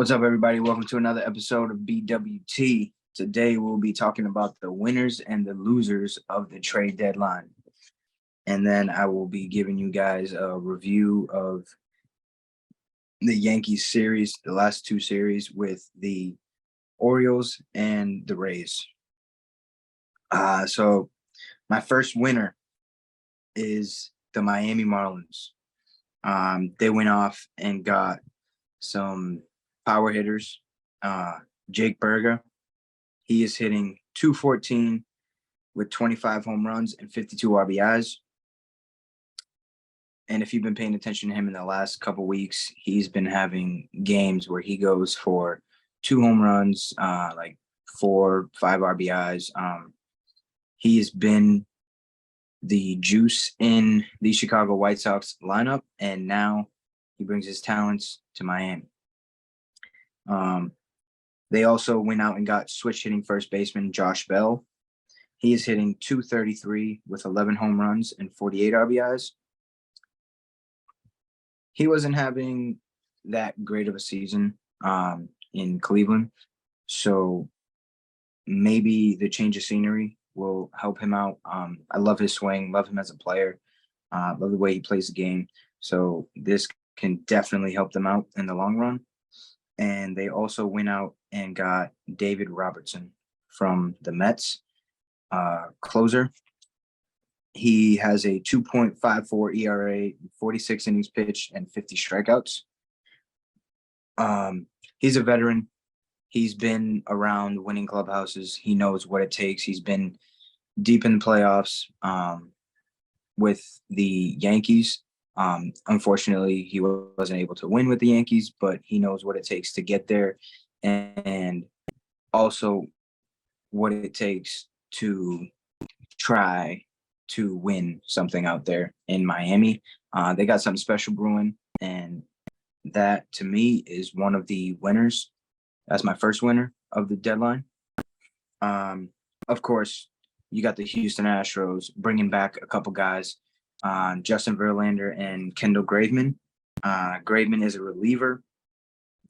What's up, everybody? Welcome to another episode of BWT. Today, we'll be talking about the winners and the losers of the trade deadline. And then I will be giving you guys a review of the Yankees series, the last two series with the Orioles and the Rays. So my first winner is the Miami Marlins. They went off and got some power hitters. Jake Berger, he is hitting .214 with 25 home runs and 52 RBIs. And if you've been paying attention to him in the last couple weeks, he's been having games where he goes for 2 home runs, like 4, 5 RBIs. He has been the juice in the Chicago White Sox lineup, and now he brings his talents to Miami. They also went out and got switch hitting first baseman Josh Bell. He is hitting .233 with 11 home runs and 48 RBIs. He wasn't having that great of a season in Cleveland, so maybe the change of scenery will help him out. I love his swing, love him as a player, love the way he plays the game. So this can definitely help them out in the long run. And they also went out and got David Robertson from the Mets, closer. He has a 2.54 ERA, 46 innings pitched, and 50 strikeouts. He's a veteran. He's been around winning clubhouses. He knows what it takes. He's been deep in the playoffs with the Yankees. Unfortunately, he wasn't able to win with the Yankees, but he knows what it takes to get there, and also what it takes to try to win something out there in Miami. They got something special brewing, and that to me is one of the winners. That's my first winner of the deadline. Of course, you got the Houston Astros bringing back a couple guys, Justin Verlander and Kendall Graveman. Graveman is a reliever.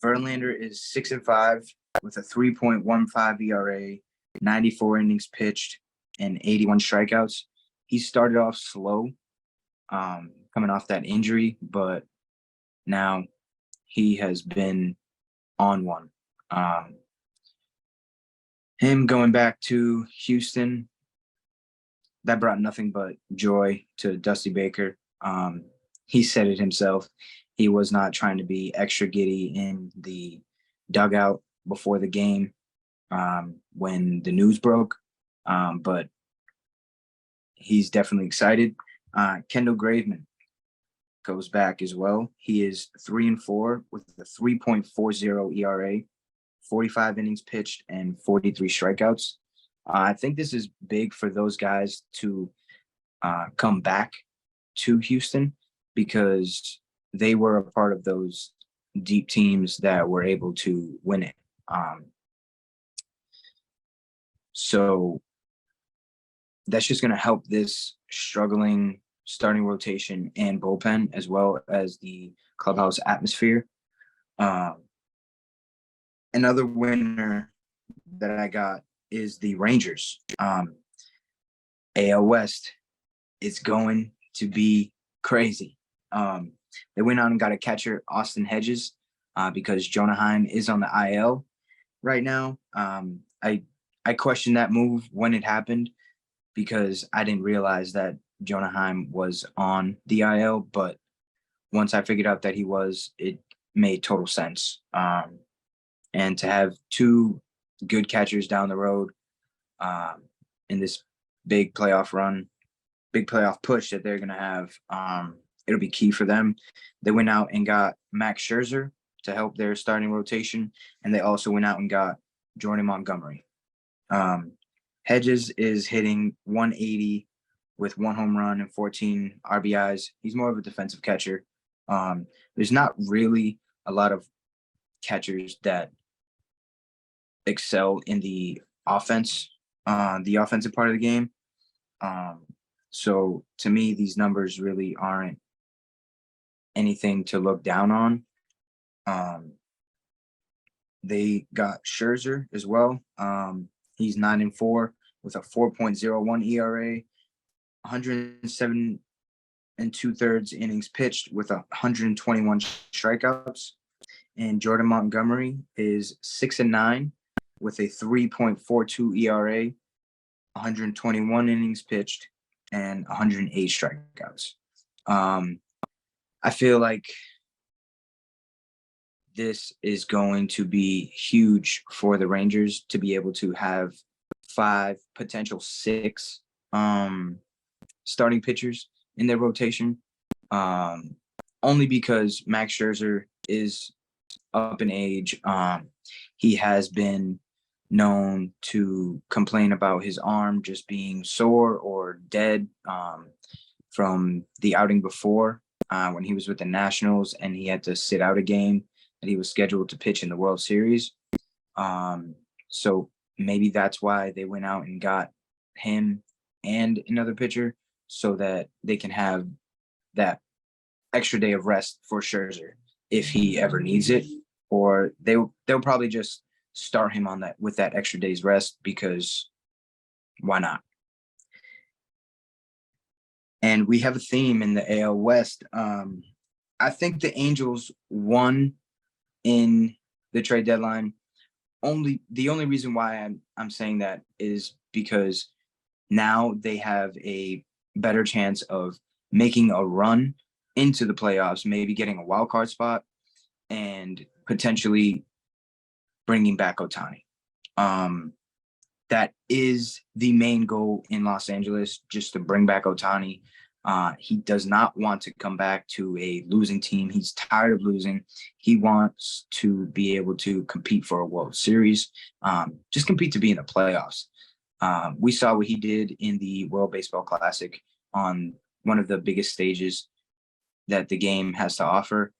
Verlander is 6-5 with a 3.15 ERA, 94 innings pitched, and 81 strikeouts. He started off slow, coming off that injury, but now he has been on one. Him going back to Houston, that brought nothing but joy to Dusty Baker. He said it himself. He was not trying to be extra giddy in the dugout before the game when the news broke, but he's definitely excited. Kendall Graveman goes back as well. He is 3-4 with a 3.40 ERA, 45 innings pitched, and 43 strikeouts. I think this is big for those guys to come back to Houston because they were a part of those deep teams that were able to win it. So that's just going to help this struggling starting rotation and bullpen, as well as the clubhouse atmosphere. Another winner that I got is the Rangers. AL West is going to be crazy. They went out and got a catcher, Austin Hedges, because Jonah Heim is on the IL right now. I questioned that move when it happened because I didn't realize that Jonah Heim was on the IL, but once I figured out that he was, it made total sense. And to have two good catchers down the road in this big playoff run, big playoff push that they're going to have, it'll be key for them. They went out and got Max Scherzer to help their starting rotation, and they also went out and got Jordan Montgomery. Hedges is hitting .180 with 1 home run and 14 RBIs. He's more of a defensive catcher. There's not really a lot of catchers that excel in the offense, the offensive part of the game. So to me, these numbers really aren't anything to look down on. They got Scherzer as well. He's 9-4 with a 4.01 ERA, 107 and 2/3 innings pitched with 121 strikeouts. And Jordan Montgomery is 6-9 with a 3.42 ERA, 121 innings pitched, and 108 strikeouts. I feel like this is going to be huge for the Rangers to be able to have 5, potential 6 starting pitchers in their rotation. Only because Max Scherzer is up in age. He has been known to complain about his arm just being sore or dead from the outing before when he was with the Nationals and he had to sit out a game that he was scheduled to pitch in the World Series. So maybe that's why they went out and got him and another pitcher so that they can have that extra day of rest for Scherzer if he ever needs it, or they'll probably just start him on that with that extra day's rest because why not? And we have a theme in the AL West. I think the Angels won in the trade deadline. The only reason why I'm saying that is because now they have a better chance of making a run into the playoffs, maybe getting a wild card spot, and potentially bringing back Ohtani. That is the main goal in Los Angeles, just to bring back Ohtani. He does not want to come back to a losing team. He's tired of losing. He wants to be able to compete for a World Series, just compete to be in the playoffs. We saw what he did in the World Baseball Classic on one of the biggest stages that the game has to offer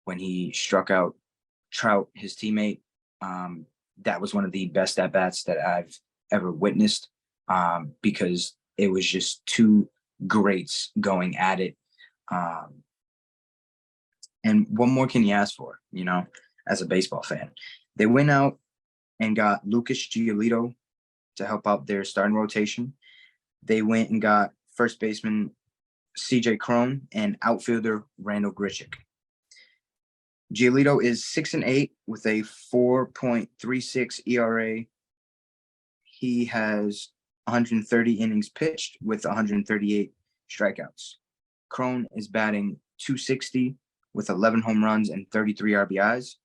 when he struck out Trout, his teammate. That was one of the best at-bats that I've ever witnessed because it was just two greats going at it. And what more can you ask for, as a baseball fan? They went out and got Lucas Giolito to help out their starting rotation. They went and got first baseman CJ Cron and outfielder Randall Grichuk. Giolito is 6-8 with a 4.36 ERA. He has 130 innings pitched with 138 strikeouts. Cron is batting .260 with 11 home runs and 33 RBIs.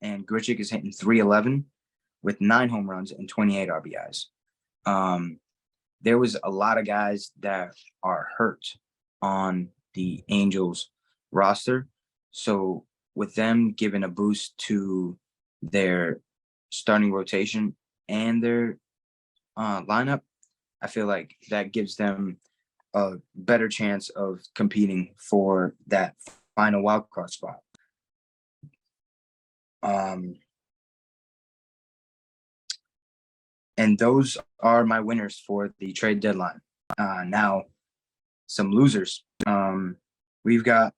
And Grichuk is hitting .311 with 9 home runs and 28 RBIs. There was a lot of guys that are hurt on the Angels roster. So with them giving a boost to their starting rotation and their lineup, I feel like that gives them a better chance of competing for that final wildcard spot. And those are my winners for the trade deadline. Now, some losers. We've got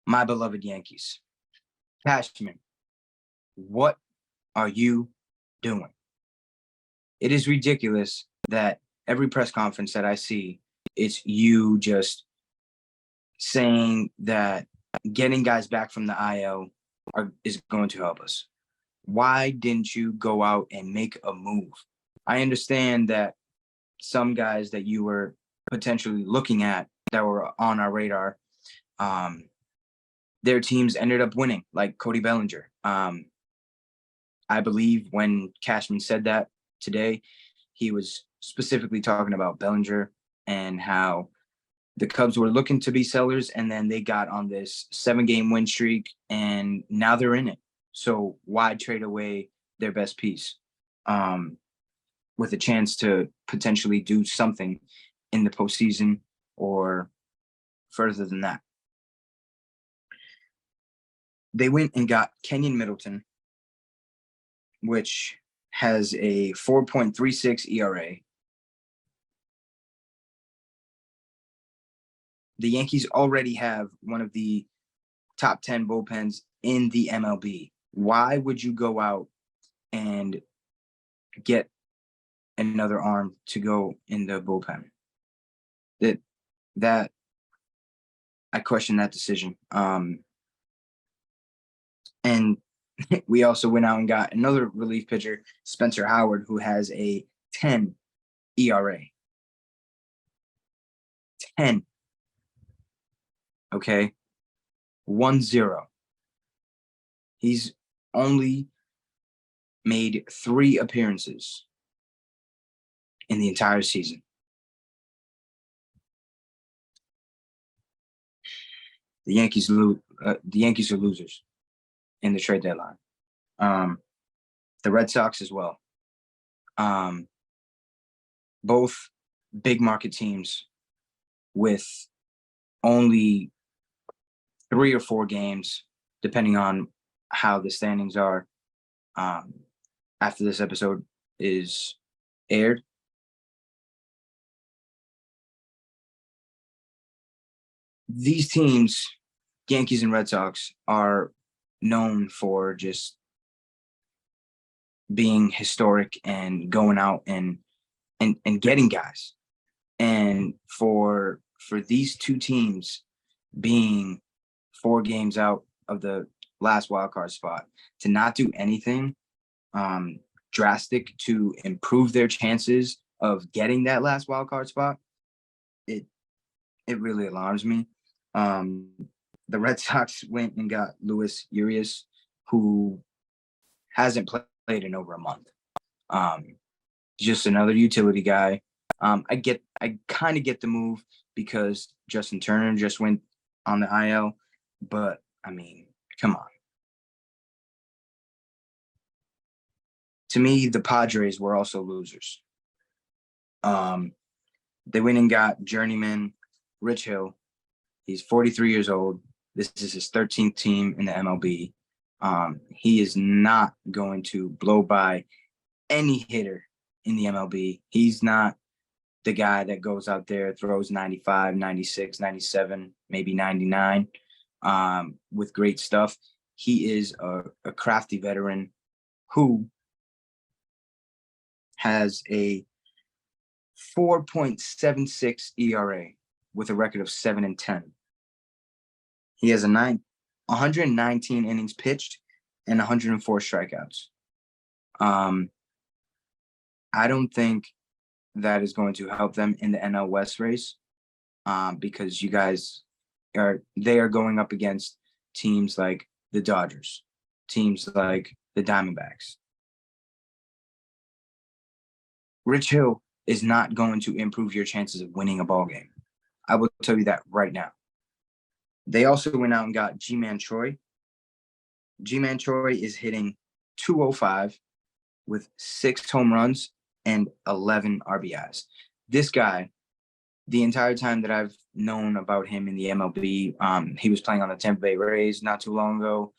my beloved Yankees. Cashman, what are you doing? It is ridiculous that every press conference that I see, it's you just saying that getting guys back from the IL is going to help us. Why didn't you go out and make a move? I understand that some guys that you were potentially looking at that were on our radar, their teams ended up winning, like Cody Bellinger. I believe when Cashman said that today, he was specifically talking about Bellinger and how the Cubs were looking to be sellers, and then they got on this 7-game win streak, and now they're in it. So why trade away their best piece with a chance to potentially do something in the postseason or further than that? They went and got Kenyon Middleton, which has a 4.36 ERA. The Yankees already have one of the top 10 bullpens in the MLB. Why would you go out and get another arm to go in the bullpen? That I question that decision. And we also went out and got another relief pitcher, Spencer Howard, who has a 10 ERA. 10. Okay. 1-0. He's only made 3 appearances in the entire season. The Yankees are losers in the trade deadline. The Red Sox as well. Both big market teams with only 3 or 4 games, depending on how the standings are, after this episode is aired. These teams, Yankees and Red Sox, are known for just being historic and going out and getting guys. And for these two teams being 4 games out of the last wildcard spot to not do anything drastic to improve their chances of getting that last wildcard spot, it really alarms me. The Red Sox went and got Luis Urias, who hasn't played in over a month. Just another utility guy. I kind of get the move because Justin Turner just went on the IL, but I mean, come on. To me, the Padres were also losers. They went and got journeyman Rich Hill. He's 43 years old. This is his 13th team in the MLB. He is not going to blow by any hitter in the MLB. He's not the guy that goes out there, throws 95, 96, 97, maybe 99 with great stuff. He is a crafty veteran who has a 4.76 ERA with a record of 7-10. He has 119 innings pitched and 104 strikeouts. I don't think that is going to help them in the NL West race because you guys they are going up against teams like the Dodgers, teams like the Diamondbacks. Rich Hill is not going to improve your chances of winning a ball game. I will tell you that right now. They also went out and got G-Man Choi. G-Man Choi is hitting .205 with 6 home runs and 11 RBIs. This guy, the entire time that I've known about him in the MLB, he was playing on the Tampa Bay Rays not too long ago.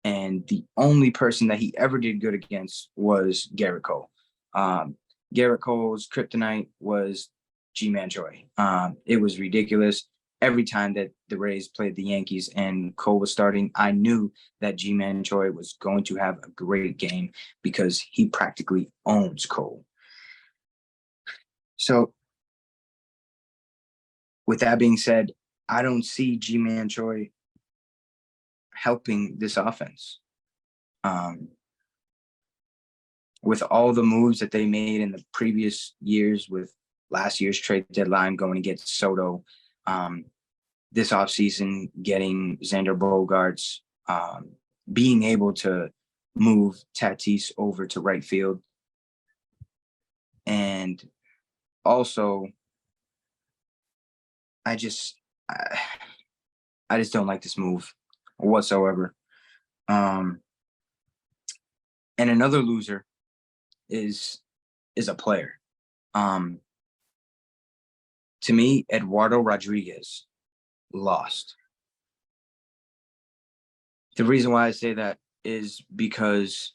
And the only person that he ever did good against was Garrett Cole. Garrett Cole's kryptonite was G-Man Choi. It was ridiculous. Every time that the Rays played the Yankees and Cole was starting, I knew that G-Man Choi was going to have a great game because he practically owns Cole. So with that being said, I don't see G-Man Choi helping this offense. With all the moves that they made in the previous years, with last year's trade deadline going to get Soto, this offseason getting Xander Bogaerts, being able to move Tatis over to right field. And also, I just don't like this move whatsoever. And another loser is a player. To me, Eduardo Rodriguez lost. The reason why I say that is because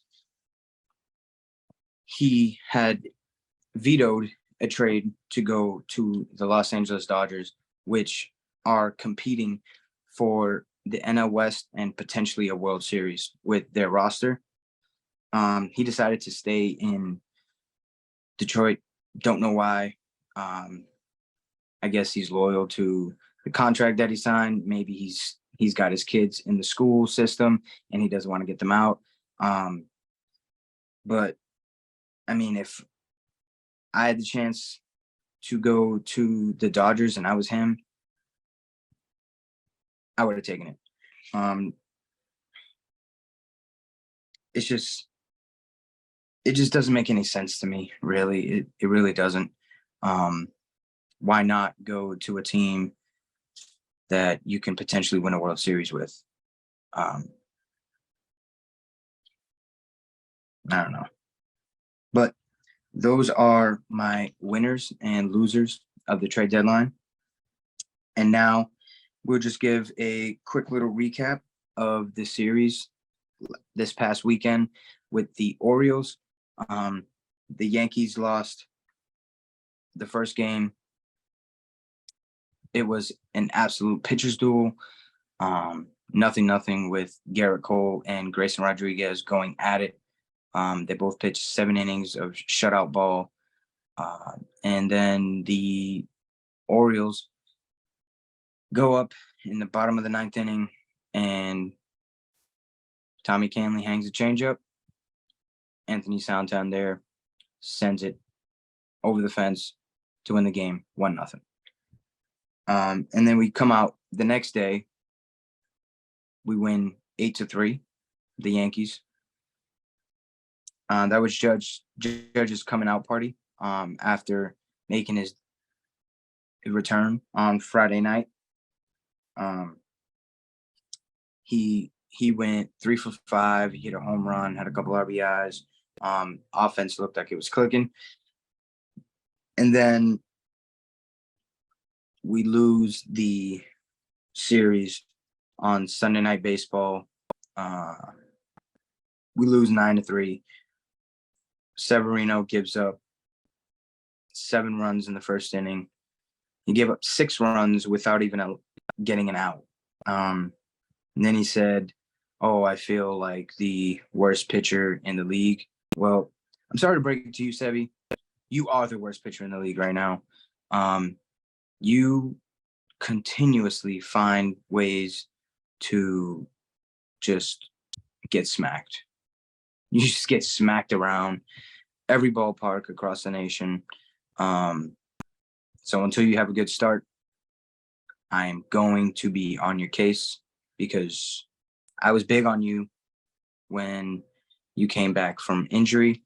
he had vetoed a trade to go to the Los Angeles Dodgers, which are competing for the NL West and potentially a World Series with their roster. He decided to stay in Detroit. Don't know why. I guess he's loyal to the contract that he signed. Maybe he's got his kids in the school system and he doesn't want to get them out. But I mean, if I had the chance to go to the Dodgers and I was him, I would have taken it. It just doesn't make any sense to me, really. It really doesn't. Why not go to a team that you can potentially win a World Series with? I don't know. But those are my winners and losers of the trade deadline. And now we'll just give a quick little recap of the series this past weekend with the Orioles. The Yankees lost the first game. It was an absolute pitcher's duel. 0-0 with Garrett Cole and Grayson Rodriguez going at it. They both pitched 7 innings of shutout ball. And then the Orioles go up in the bottom of the 9th inning, and Tommy Kahnle hangs a changeup. Anthony Santander sends it over the fence to win the game 1-0. And then we come out the next day. We win 8-3, the Yankees. That was Judge's coming out party after making his return on Friday night. He went 3 for 5. He hit a home run, had a couple RBIs. Offense looked like it was clicking. And then we lose the series on Sunday Night Baseball. We lose 9-3. Severino gives up 7 runs in the first inning. He gave up 6 runs without even getting an out. And then he said, "Oh, I feel like the worst pitcher in the league." Well, I'm sorry to break it to you, Sevi. You are the worst pitcher in the league right now. You continuously find ways to just get smacked. You just get smacked around every ballpark across the nation. So until you have a good start, I am going to be on your case because I was big on you when you came back from injury.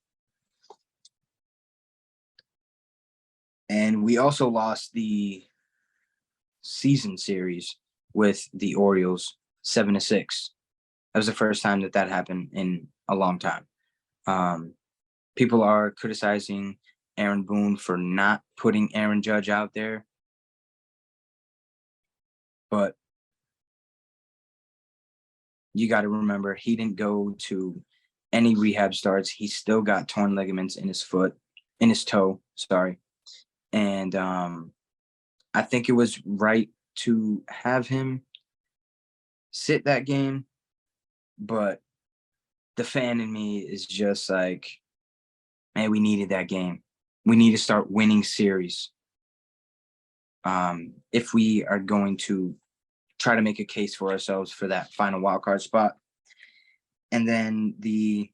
And we also lost the season series with the Orioles 7-6. That was the first time that happened in a long time. People are criticizing Aaron Boone for not putting Aaron Judge out there. But you got to remember, he didn't go to any rehab starts. He still got torn ligaments in his toe. And I think it was right to have him sit that game. But the fan in me is just like, man, we needed that game. We need to start winning series. If we are going to try to make a case for ourselves for that final wildcard spot. And then they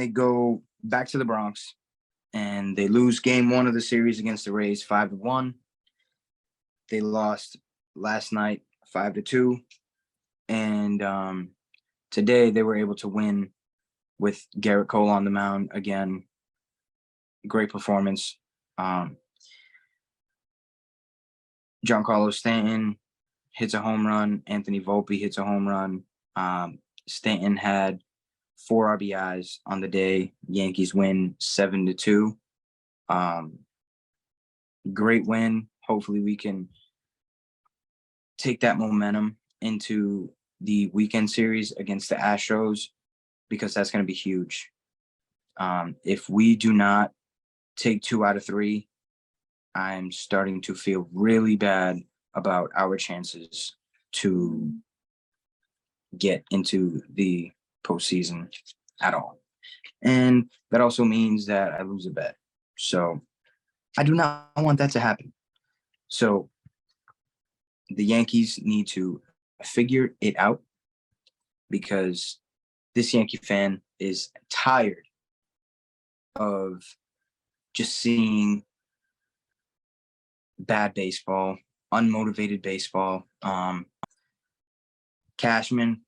go back to the Bronx and they lose game 1 of the series against the Rays 5-1. They lost last night 5-2. And today they were able to win with Garrett Cole on the mound again. Great performance. Giancarlo Stanton hits a home run. Anthony Volpe hits a home run. Stanton had 4 RBIs on the day. Yankees win 7-2. Great win. Hopefully we can take that momentum into the weekend series against the Astros, because that's going to be huge. If we do not take 2 out of 3, I'm starting to feel really bad about our chances to get into the postseason at all. And that also means that I lose a bet. So I do not want that to happen. So the Yankees need to figure it out, because this Yankee fan is tired of just seeing bad baseball, unmotivated baseball. Cashman,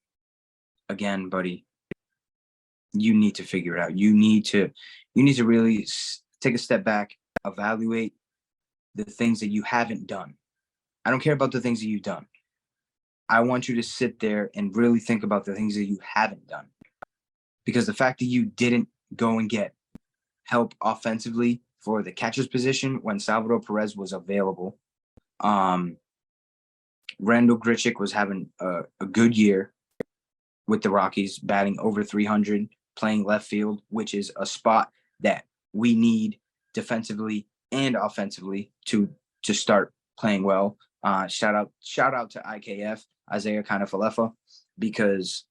again, buddy, you need to figure it out. You need to really take a step back, evaluate the things that you haven't done. I don't care about the things that you've done. I want you to sit there and really think about the things that you haven't done. Because the fact that you didn't go and get help offensively for the catcher's position when Salvador Perez was available. Randall Grichuk was having a good year with the Rockies, batting over 300, playing left field, which is a spot that we need defensively and offensively to start playing well. Shout out to IKF, Isaiah Kiner-Falefa, because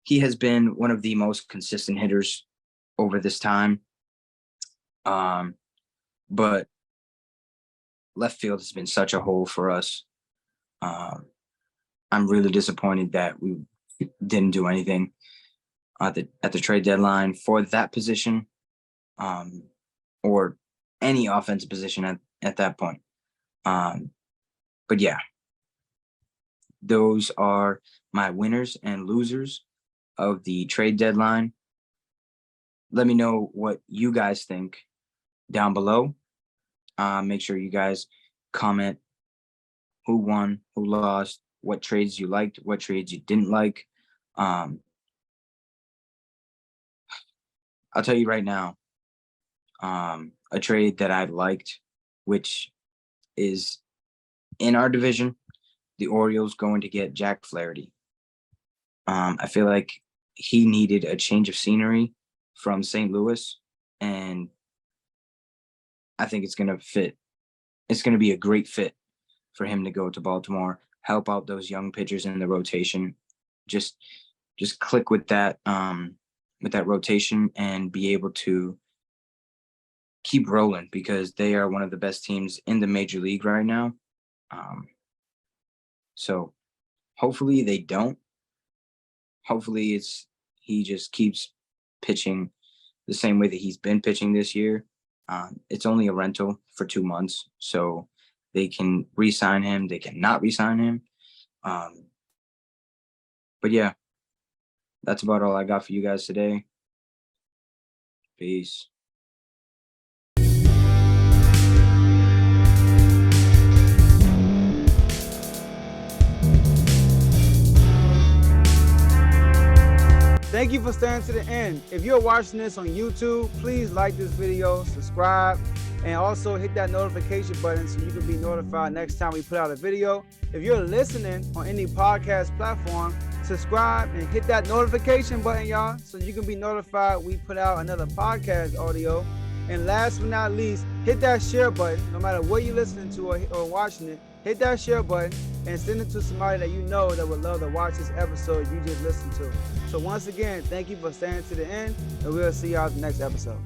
he has been one of the most consistent hitters over this time. But left field has been such a hole for us. I'm really disappointed that we didn't do anything at the trade deadline for that position, or any offensive position at that point. But yeah, those are my winners and losers of the trade deadline. Let me know what you guys think down below. Make sure you guys comment who won, who lost, what trades you liked, what trades you didn't like. I'll tell you right now, a trade that I liked, which is in our division, the Orioles going to get Jack Flaherty. I feel like he needed a change of scenery from St. Louis, and I think it's going to fit. It's going to be a great fit for him to go to Baltimore, help out those young pitchers in the rotation, just click with that rotation and be able to keep rolling, because they are one of the best teams in the major league right now. So hopefully they don't. Hopefully he just keeps pitching the same way that he's been pitching this year. It's only a rental for 2 months, so they can re-sign him. They cannot re-sign him. But yeah, that's about all I got for you guys today. Peace. Thank you for staying to the end. If you're watching this on YouTube, please like this video, subscribe, and also hit that notification button so you can be notified next time we put out a video. If you're listening on any podcast platform, subscribe and hit that notification button, y'all, so you can be notified we put out another podcast audio. And last but not least, hit that share button. No matter what you're listening to or watching it, hit that share button and send it to somebody that you know that would love to watch this episode you just listened to. So once again, thank you for staying to the end, and we'll see y'all in the next episode.